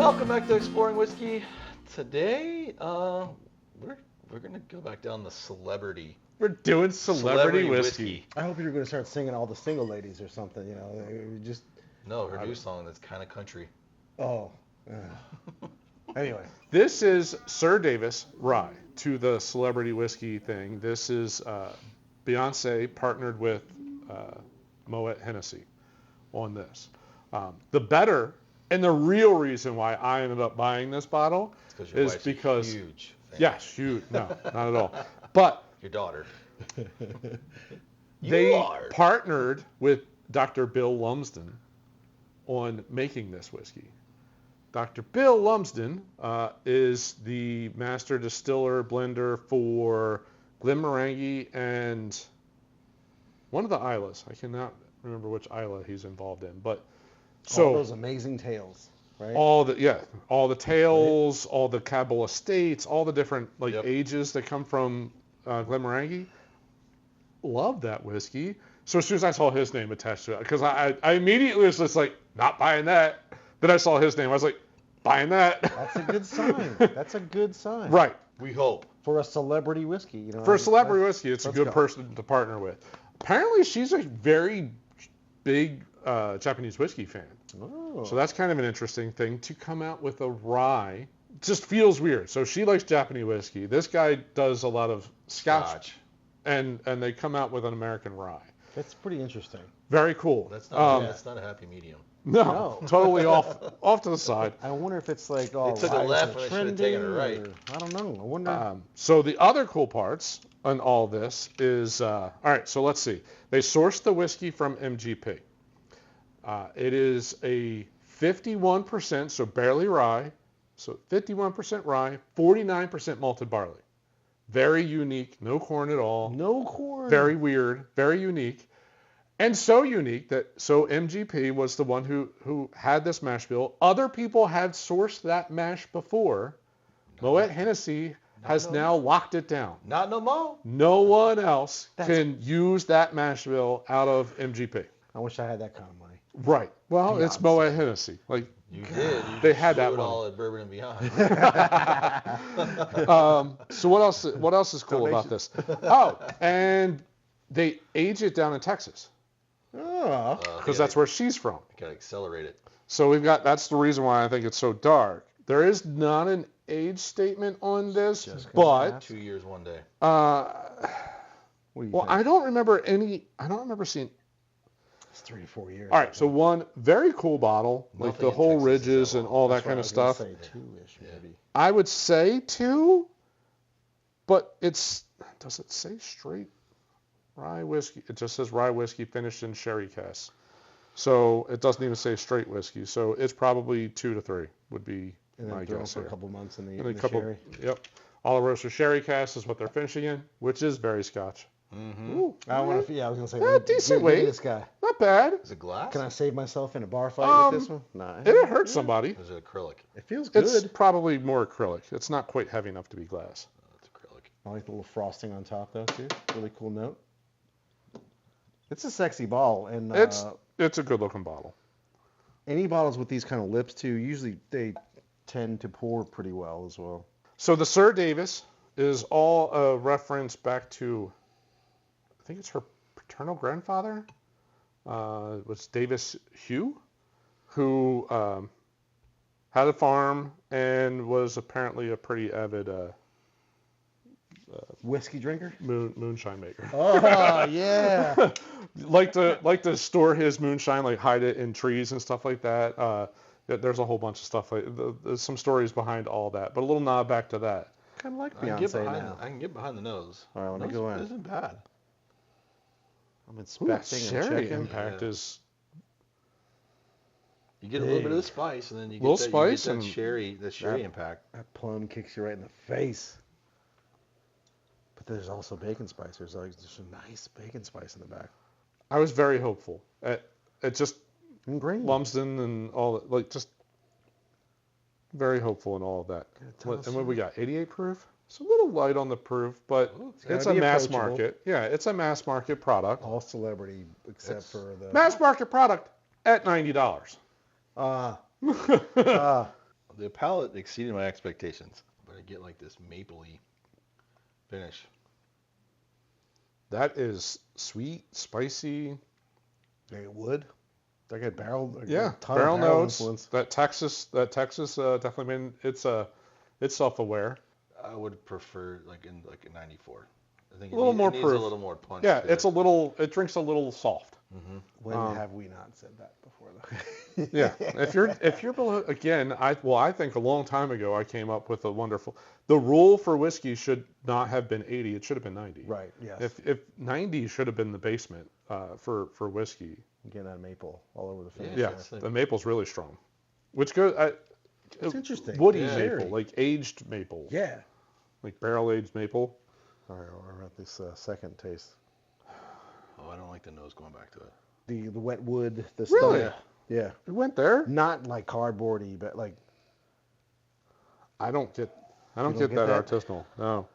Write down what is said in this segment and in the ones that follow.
Welcome back to Exploring Whiskey. Today, we're gonna go back down the celebrity. We're doing celebrity whiskey. I hope you're going to start singing all the single ladies or something, you know. Just No, her new song that's kind of country. oh. Anyway, This is SirDavis rye to the celebrity whiskey thing. This is Beyoncé partnered with Moët Hennessy on this. The better and the real reason why I ended up buying this bottle is because huge fan. yes, huge. No, not at all. But Your daughter. they partnered with Dr. Bill Lumsden on making this whiskey. Dr. Bill Lumsden is the master distiller blender for Glenmorangie and one of the Islas. I cannot remember which Isla he's involved in, but so all those amazing tales, right? all the tales, right. All the Cabell estates, all the different ages that come from Glenmorangie. Love that whiskey. So as soon as I saw his name attached to it, because I immediately was just like, not buying that. Then I saw his name. I was like, buying that. That's a good sign. That's a good sign. Right. We hope. For a celebrity whiskey, you know. For a celebrity whiskey, it's a good person to partner with. Apparently, she's a very big Japanese whiskey fan. Oh. So that's kind of an interesting thing to come out with a rye. It just feels weird. So she likes Japanese whiskey. This guy does a lot of Scotch. And they come out with an American rye. That's pretty interesting. Very cool. That's not a happy medium. No, totally off to the side. I wonder if it's like, They took a left when they should have taken it right. I don't know. I wonder. So the other cool parts on all this is, all right, so let's see. They sourced the whiskey from MGP. It is a 51%, so barley rye, so 51% rye, 49% malted barley. Very unique, no corn at all. No corn. Very weird, very unique. And so unique that MGP was the one who had this mash bill. Other people had sourced that mash before. Moët Hennessy has now locked it down. Not no more. No one else can use that mash bill out of MGP. I wish I had that kind of money. Right. Well, Beyonce. It's Moët Hennessy. Like you did. They had that money. money. All at Bourbon and Beyond. So what else is cool about this? Oh, and they age it down in Texas. Oh. Because that's where she's from. Gotta accelerate it. So that's the reason why I think it's so dark. There is not an age statement on this, but 2 years, 1 day. Think? I don't remember seeing. It's 3 to 4 years. All right, so one very cool bottle, like the whole ridges and all that kind of stuff. Say 2-ish, maybe. I would say 2, but does it say straight rye whiskey? It just says rye whiskey finished in sherry casks. So it doesn't even say straight whiskey. So it's probably 2 to 3 would be my guess for here. a couple months in the couple, sherry. Yep. Olive roaster sherry cask is what they're finishing in, which is very Scotch. Mm-hmm. Ooh, I was going to say, decent look at weight. this guy. Not bad. Is it glass? Can I save myself in a bar fight with this one? Nah. It'll hurt somebody. Or is it acrylic? It feels good. It's probably more acrylic. It's not quite heavy enough to be glass. It's acrylic. I like the little frosting on top, though, too. Really cool note. It's a sexy bottle, and it's a good-looking bottle. Any bottles with these kind of lips, too, usually they tend to pour pretty well as well. So the SirDavis is all a reference back to, I think it's her paternal grandfather, was Davis Hogue, who had a farm and was apparently a pretty avid whiskey drinker? Moonshine maker. Oh, yeah. like to store his moonshine, like hide it in trees and stuff like that. There's a whole bunch of stuff. There's some stories behind all that, but a little nod back to that. Kind of like I Beyonce now. I can get behind the nose. All right, let me go in. It isn't bad. I'm Ooh, inspecting and sherry checking. impact is... You get a little bit of the spice, and then you get Little that, spice you get and that sherry impact. That plum kicks you right in the face. But there's also bacon spice. There's a nice bacon spice in the back. I was very hopeful. It just And green. Lumsden and all that, like just very hopeful in all of that. And what we got, 88 proof? It's a little light on the proof, but it's a mass market. Yeah, it's a mass market product. All celebrity except for the... Mass market product at $90. The palate exceeded my expectations, but I get like this mapley finish. That is sweet, spicy. Maybe wood. I got barrel. Yeah, ton barrel of barrel notes. influence. That Texas definitely made it's self-aware. I would prefer like in like a 94. I think A little more it needs proof. a little more punch. Yeah, to it's a little. It drinks a little soft. Mm-hmm. When have we not said that before, though? Yeah, if you're below again, I think a long time ago I came up with a wonderful. The rule for whiskey should not have been 80. It should have been 90. Right. Yes. If 90 should have been the basement for whiskey. Getting that maple all over the finish. Yeah, It's the maple's really strong, which goes. It's interesting. Woody Yeah. maple, like aged maple. Yeah. Like barrel aged maple. All right. We're at this second taste. Oh, I don't like the nose going back to it. The wet wood. The Really? stomach. Yeah. It went there. Not like cardboardy, but like. I don't get don't that, get that? artisanal. No.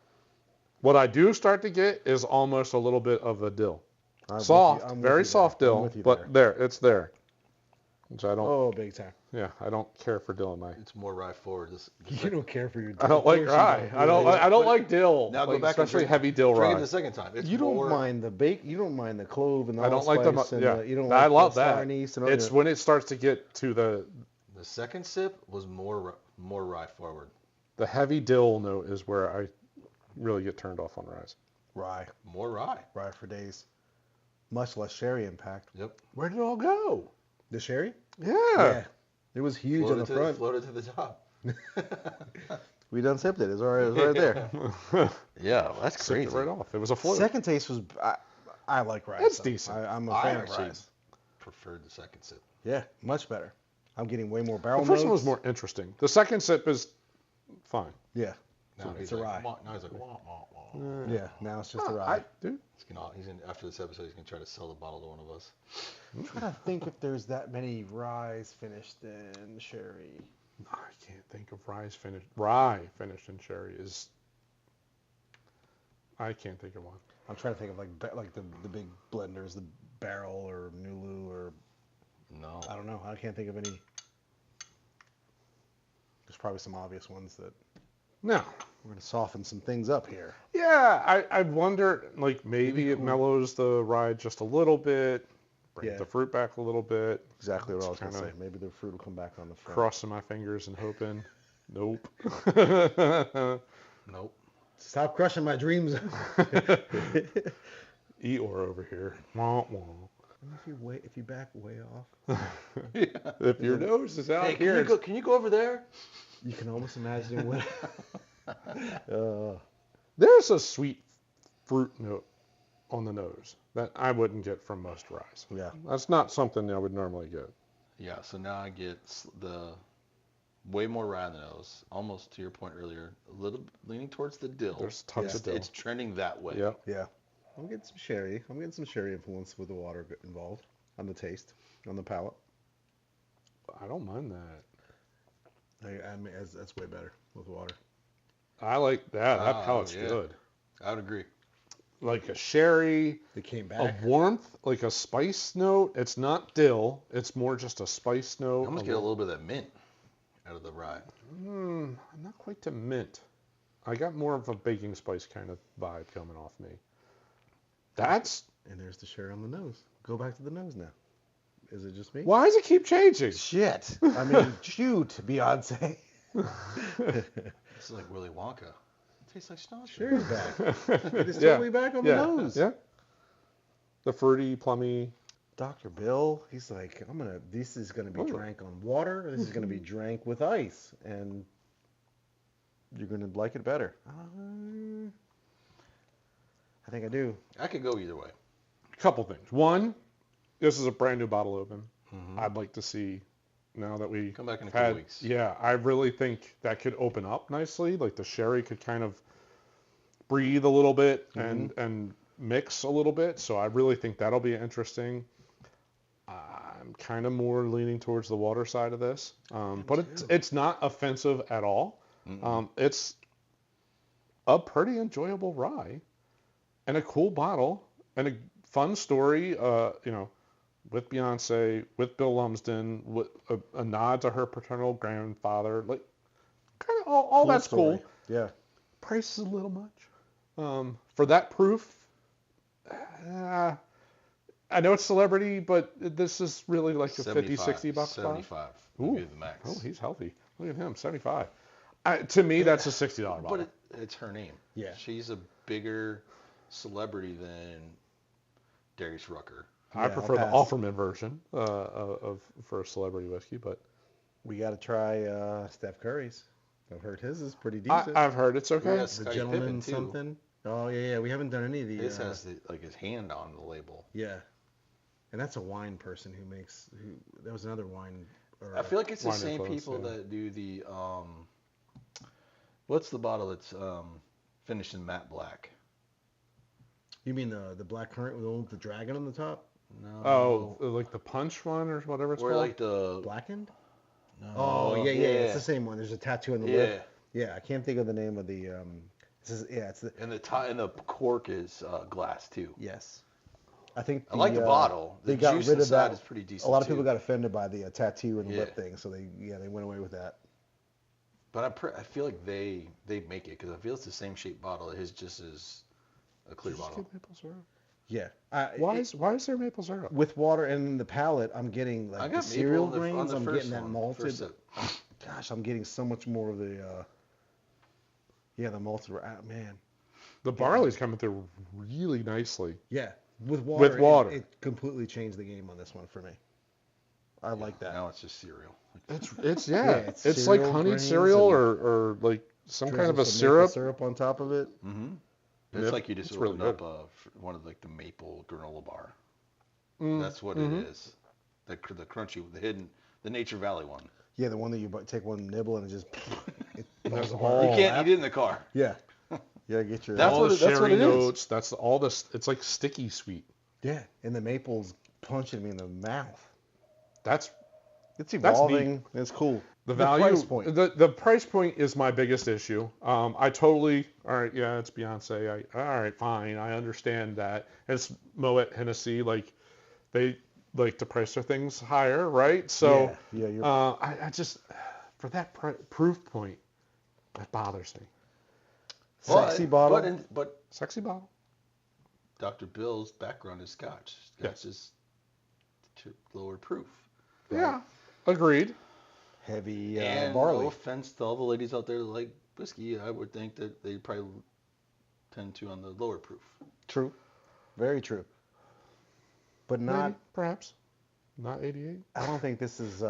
What I do start to get is almost a little bit of a dill. I'm with you- Soft, I'm with very you soft there. I'm dill, with you but it's there. Which I don't. Oh, big time. Yeah, I don't care for dill in my. It's more rye forward. You don't care for your. I don't like rye. I don't like dill. Now go like, back and especially drink- heavy dill Drink rye. it the second time. It's You don't more, mind the bake. You don't mind the clove and the I don't like the. allspice and Yeah, the, you don't I like love the that. sour anise and all It's the- when it starts to get to the second sip was more rye forward. heavy dill note is where I really get turned off on ryes. rye. More rye. Rye for days. Much less sherry impact. Yep. Where did it all go? The sherry? Yeah. It was huge on the front. Floated to the top. We done sipped it. It was right there. Yeah, that's Sipped crazy. it right off. It was a float. Second taste was. I like rye. That's so decent. I'm a I fan of actually rye. preferred the second sip. Yeah, much better. I'm getting way more barrel The first one was notes. more interesting. The second sip is fine. Yeah. Now It's he's a like, rye. Now he's like, wah, wah, wah. Yeah. Now it's just a rye. Dude, He's gonna, after this episode, he's gonna try to sell the bottle to one of us. I'm trying to think if there's that many ryes finished in sherry. I can't think of rye finished in sherry is. I can't think of one. I'm trying to think of like the big blenders, the Barrel or Nulu or No. I don't know. I can't think of any. There's probably some obvious ones that No. we're going to soften some things up here. Yeah, I wonder, like, maybe it mellows the rye just a little bit, brings Yeah. the fruit back a little bit. Exactly what I was It's going to say. kinda Maybe the fruit will come back on the front. Crossing my fingers and hoping. Nope. Nope. Stop crushing my dreams. Eeyore over here. Wah, wah. If you back way off, If your nose is out Hey, here. can you go over there? you can almost imagine what. There's a sweet fruit note on the nose that I wouldn't get from most ryes. Yeah. That's not something I would normally get. Yeah. So now I get the way more rye in the nose. Almost to your point earlier, a little leaning towards the dill. There's tons Yeah. of dill. It's trending that way. Yep. Yeah. I'm getting some sherry. I'm getting some sherry influence with the water involved on the taste, on the palate. I don't mind that. I mean, that's way better with water. I like that. That Oh, palate's yeah. good. I would agree. Like a sherry, It came a back. warmth, like a spice note. It's not dill. It's more just a spice note. You almost get a little bit of that mint out of the rye. Not quite to mint. I got more of a baking spice kind of vibe coming off me. That's And there's the sherry on the nose. Go back to the nose now. Is it just me? why does it keep changing? Shit. I mean, shoot, Beyonce. This is like Willy Wonka. It tastes like snow. Sherry's back. It is Yeah. totally back on the nose. Yeah. The fruity, plummy. Dr. Bill, he's like, this is gonna be drank on water. This is gonna be drank with ice, and you're gonna like it better. I think I do. I could go either way. Couple things. One, this is a brand new bottle open. I'd like to see now that we Come back in a had, couple weeks. Yeah, I really think that could open up nicely. Like the sherry could kind of breathe a little bit and mix a little bit. So I really think that'll be interesting. I'm kind of more leaning towards the water side of this, but it's not offensive at all. It's a pretty enjoyable rye and a cool bottle and a fun story. With Beyonce, with Bill Lumsden, with a nod to her paternal grandfather. Like kind of all that's story. cool. Yeah. Price is a little much. For that proof, I know it's celebrity, but this is really like a 50, 60 bucks. 75. Ooh, The max. oh, he's healthy. Look at him, 75. To me, that's a $60 bottle. But it's her name. Yeah. She's a bigger celebrity than Darius Rucker. I prefer the Offerman version for a celebrity whiskey, but we got to try Steph Curry's. I've heard his is pretty decent. I've heard it's okay. The gentleman something. Oh yeah. We haven't done any of the. His has his hand on the label. Yeah. And that's a wine person who makes. That was another wine. I feel like it's the same people that do the. What's the bottle that's finished in matte black? You mean the black currant with the dragon on the top? No. Oh, like the punch one or whatever it's called? Or like the blackened? No. Oh yeah. It's the same one. There's a tattoo on the lip. Yeah, I can't think of the name of the. It's the. And the cork is glass too. Yes. I think I like the bottle. The they got juice rid of inside that. is pretty decent. A lot of people got offended by the tattoo and the Yeah. lip thing, so they went away with that. But I feel like they make it because I feel it's the same shaped bottle. It is just as a clear bottle. Get maple syrup? Yeah. Why is there maple syrup? With water and the palate, I'm getting like the cereal grains. I'm getting that malted. Gosh, I'm getting so much more of the. The malted. Man. The barley's coming through really nicely. Yeah, with water. With water. It completely changed the game on this one for me. I like that. Now it's just cereal. It's like honeyed cereal or like some kind of a syrup. Syrup on top of it. Mm-hmm. It's like you just opened up one of like the maple granola bar. That's what it is. The crunchy, the Nature Valley one. Yeah, the one that you take one nibble and it just. You can't eat it in the car. Yeah. Yeah, get your. That's what it notes. Is. That's all this. It's like sticky sweet. Yeah, and the maple's punching me in the mouth. It's evolving. It's cool. The price point. The price point is my biggest issue. All right, yeah, it's Beyonce. All right, fine, I understand that. It's Moët Hennessy, like they like to price their things higher, right? So I just for that proof point, that bothers me. Sexy bottle. But sexy bottle. Dr. Bill's background is Scotch. Scotch is lower proof. Right? Yeah, agreed. Heavy and barley. No offense to all the ladies out there that like whiskey, I would think that they probably tend to on the lower proof. True. Very true. But not... Maybe, perhaps. Not 88. I don't think this is...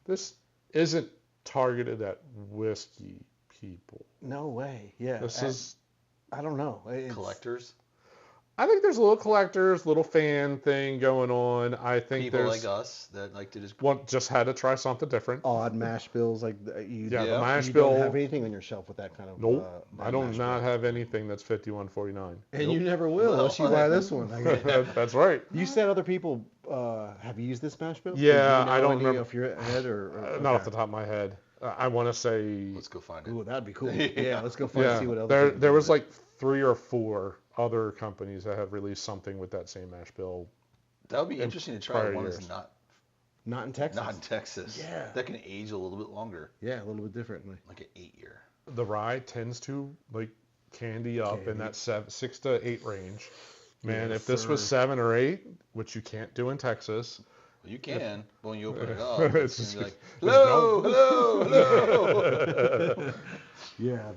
This isn't targeted at whiskey people. No way. Yeah. This is... I don't know. Collectors? I think there's a little collectors, little fan thing going on. I think people like us that like to just had to try something different. Odd mash bills like the mash bill. You don't have anything on your shelf with that kind of. Nope, I don't have anything that's 51.49. And you never will unless you buy this one. That's right. You said other people have used this mash bill. Yeah, I don't remember off your head or not off the top of my head. I want to say. Let's go find it. Ooh, that'd be cool. Yeah, let's go find see what else. There was like 3 or 4 other companies that have released something with that same mash bill. That would be interesting to try. One that's not in Texas. Not in Texas. Yeah. That can age a little bit longer. Yeah, a little bit differently. Like an 8-year. The rye tends to like candy up in that 6 to 8 range. Man, if this was 7 or 8, which you can't do in Texas. You can, but when you open it up, it's just like, hello. Yeah,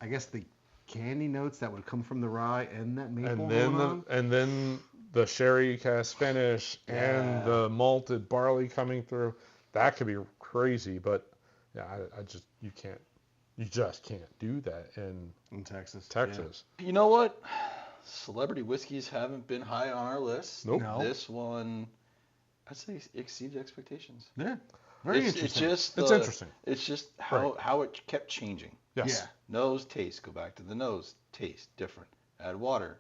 I guess the candy notes that would come from the rye and that maple and then the sherry cask finish and the malted barley coming through. That could be crazy, but yeah, you just can't do that in Texas. Yeah. You know what? Celebrity whiskeys haven't been high on our list. Nope. No. This one, I'd say, exceeded expectations. Yeah. Very interesting. It's interesting. It's just how it kept changing. Yes. Yeah. Nose, taste, go back to the nose, taste, different. Add water.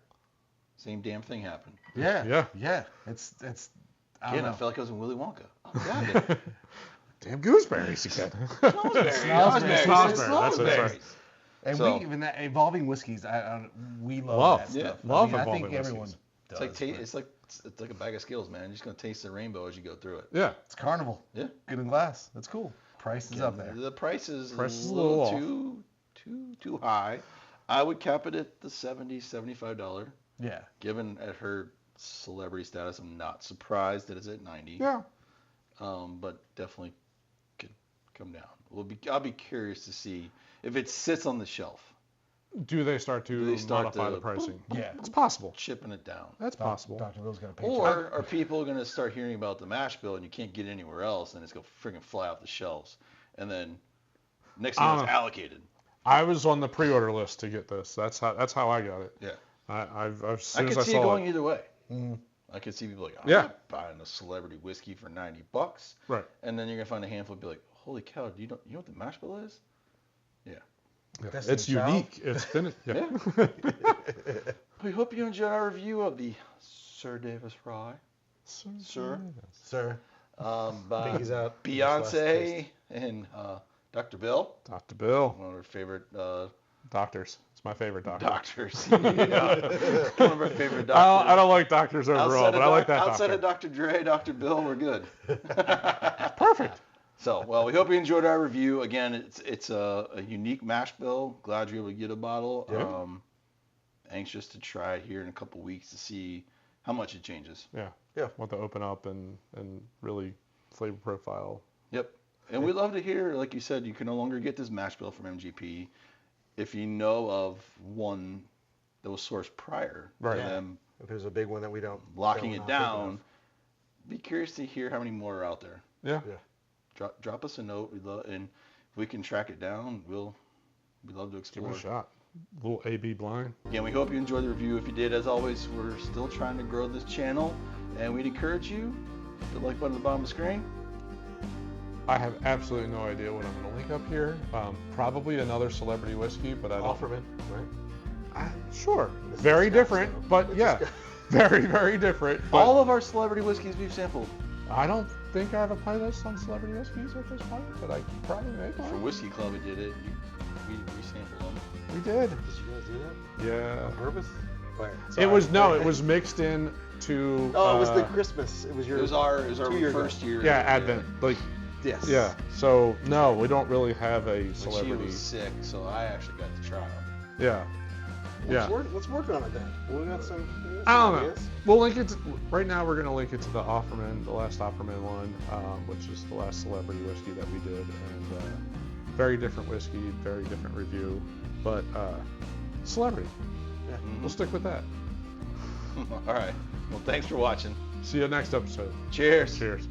Same damn thing happened. Yeah. It's I don't know. I felt like I was in Willy Wonka. Oh, God. Damn gooseberries again. Snozberries. And we even that evolving whiskeys, we love that stuff. Love I evolving think everyone whiskeys. does. It's like a bag of Skittles, man. You're just gonna taste the rainbow as you go through it. Yeah. It's Carnival. Yeah. Good in glass. That's cool. price is up there. The price is a little too high. I would cap it at the $70, $75. Yeah. Given at her celebrity status, I'm not surprised that it's at $90. Yeah. But definitely could come down. I'll be curious to see if it sits on the shelf. Do they start to modify the pricing? Yeah. It's possible. Chipping it down. That's possible. Dr. Bill's got to pay. Or are people going to start hearing about the mash bill and you can't get it anywhere else and it's going to freaking fly off the shelves? And then next thing it's allocated. I was on the pre-order list to get this. That's how I got it. Yeah. I could see it going either way. Mm-hmm. I could see people like, I'm not buying a celebrity whiskey for $90. Right. And then you're going to find a handful and be like, holy cow, you know what the mash bill is? Yeah. It's unique. It's finished. Yeah. We hope you enjoyed our review of the SirDavis Rye. Sir. He's out. Beyoncé and Dr. Bill. Dr. Bill. One of our favorite doctors. It's my favorite doctor. Doctors. One of our favorite doctors. I don't like doctors overall, but I like that outside doctor. Outside of Dr. Dre, Dr. Bill, we're good. Perfect. So, well, we hope you enjoyed our review. Again, it's a unique mash bill. Glad you're able to get a bottle. Yeah. Anxious to try it here in a couple weeks to see how much it changes. Yeah. Want to open up and really flavor profile. Yep. And we'd love to hear, like you said, you can no longer get this mash bill from MGP. If you know of one that was sourced prior to them, if there's a big one that we don't locking it down, be curious to hear how many more are out there. Yeah. Drop us a note. And if we can track it down, we'd love to explore. Give it a shot. A little A/B blind. Again, we hope you enjoyed the review. If you did, as always, we're still trying to grow this channel, and we'd encourage you to like button at the bottom of the screen. I have absolutely no idea what I'm going to link up here. Probably another celebrity whiskey, but I don't. Offerman, right? Sure. Very different, but yeah. Very, very different. All of our celebrity whiskeys we've sampled. I don't think I have a playlist on celebrity whiskeys at this point, but I probably make For one. Whiskey Club, we did it. We sampled them. We did. Did you guys do that? Yeah. On purpose? Where? It was mixed in to. Oh, it was the Christmas. It was our first year. Yeah, Advent. Yes. Yeah. So no, we don't really have a celebrity. She was sick, so I actually got to try them. Yeah. Let's work on it then. We got some. I don't know. We'll link it. Right now, we're gonna link it to the Offerman, the last Offerman one, which is the last celebrity whiskey that we did, and very different whiskey, very different review, but celebrity. Yeah. Mm-hmm. We'll stick with that. All right. Well, thanks for watching. See you next episode. Cheers. Cheers.